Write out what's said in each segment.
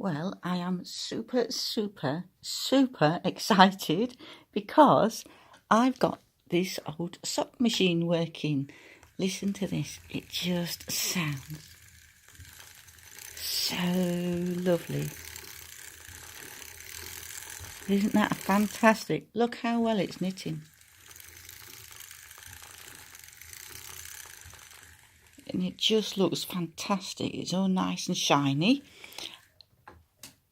Well, I am super, super, super excited because I've got this old sock machine working. Listen to this, it just sounds so lovely. Isn't that fantastic? Look how well it's knitting. And it just looks fantastic. It's all nice and shiny.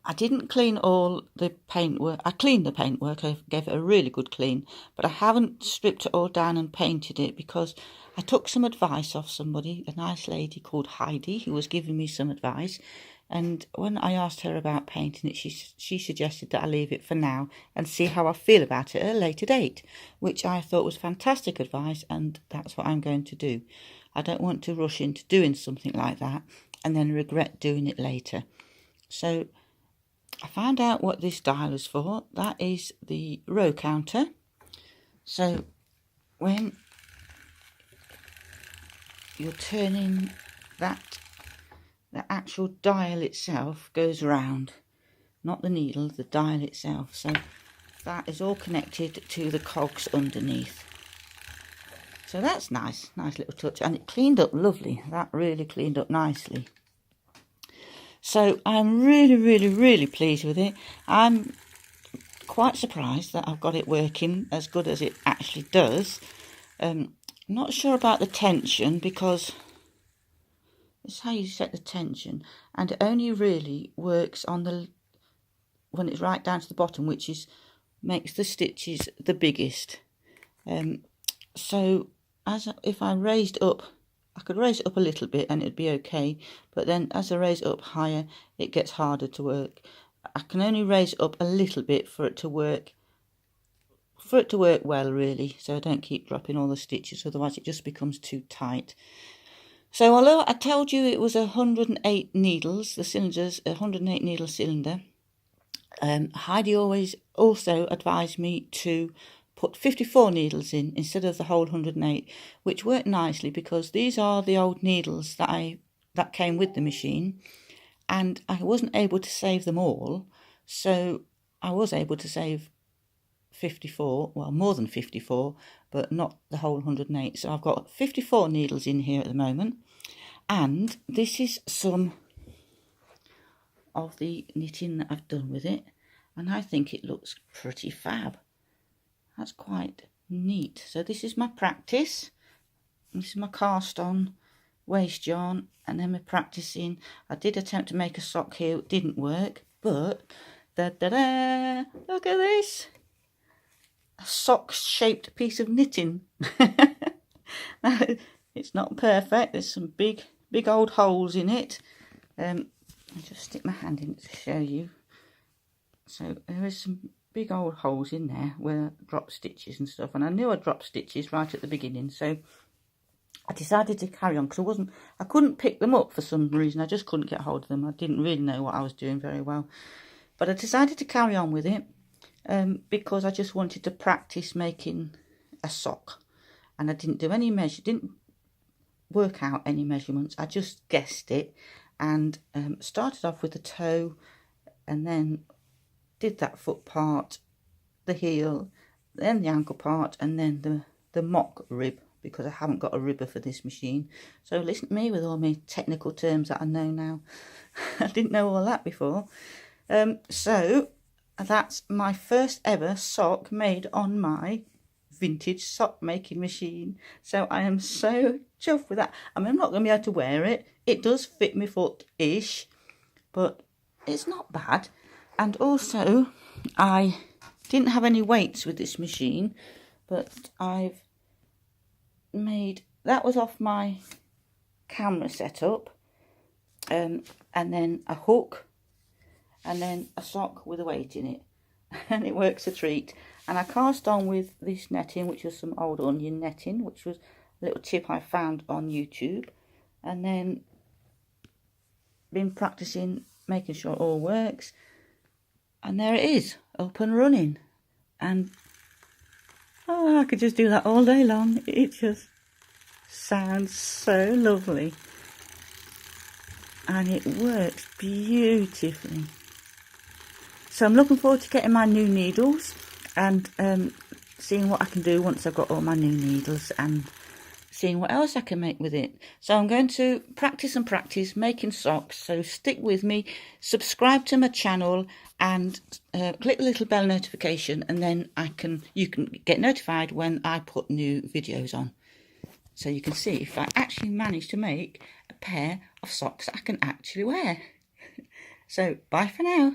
I didn't clean all the paintwork. I cleaned the paintwork. I gave it a really good clean, but I haven't stripped it all down and painted it because I took some advice off somebody, a nice lady called Heidi, who was giving me some advice. And when I asked her about painting it, she suggested that I leave it for now and see how I feel about it at a later date, which I thought was fantastic advice, and that's what I'm going to do. I don't want to rush into doing something like that and then regret doing it later. So I found out what this dial is for. That is the row counter. So when you're turning that, the actual dial itself goes round, not the needle, the dial itself. So that is all connected to the cogs underneath. So that's nice little touch, and it cleaned up lovely. That really cleaned up nicely. So I'm really pleased with it. I'm quite surprised that I've got it working as good as it actually does. Not sure about the tension, because it's how you set the tension, and it only really works on the when it's right down to the bottom, which is makes the stitches the biggest. So if I raised up, I could raise it up a little bit and it'd be okay, but then as I raise it up higher, it gets harder to work. I can only raise it up a little bit for it to work well, really, so I don't keep dropping all the stitches, otherwise it just becomes too tight. So although I told you it was 108 needles, the cylinder's a 108 needle cylinder, Heidi always also advised me to put 54 needles in instead of the whole 108, which worked nicely because these are the old needles that came with the machine, and I wasn't able to save them all, so I was able to save 54, well, more than 54, but not the whole 108. So I've got 54 needles in here at the moment, and this is some of the knitting that I've done with it, and I think it looks pretty fab. That's quite neat. So this is my practice. This is my cast on waste yarn, and then my practicing. I did attempt to make a sock here, it didn't work, but look at this, a sock shaped piece of knitting. Now, it's not perfect, there's some big old holes in it. I'll just stick my hand in to show you. So there is some big old holes in there where I drop stitches and stuff, and I knew I dropped stitches right at the beginning, so I decided to carry on because I couldn't pick them up for some reason. I just couldn't get hold of them. I didn't really know what I was doing very well, but I decided to carry on with it because I just wanted to practice making a sock, and I didn't work out any measurements. I just guessed it and started off with the toe, and then did that foot part, the heel, then the ankle part, and then the mock rib, because I haven't got a ribber for this machine. So listen to me with all my technical terms that I know now. I didn't know all that before. So that's my first ever sock made on my vintage sock making machine. So I am so chuffed with that. I mean, I'm not going to be able to wear it. It does fit my foot-ish, but it's not bad. And also, I didn't have any weights with this machine, but I've made, that was off my camera setup, and then a hook, and then a sock with a weight in it, and it works a treat. And I cast on with this netting, which was some old onion netting, which was a little tip I found on YouTube, and then been practicing, making sure it all works. And there it is, up and running. And oh, I could just do that all day long. It just sounds so lovely. And it works beautifully. So I'm looking forward to getting my new needles and seeing what I can do once I've got all my new needles, and seeing what else I can make with it. So I'm going to practice and practice making socks. So stick with me, subscribe to my channel, and click the little bell notification, and then you can get notified when I put new videos on. So you can see if I actually manage to make a pair of socks that I can actually wear. So bye for now.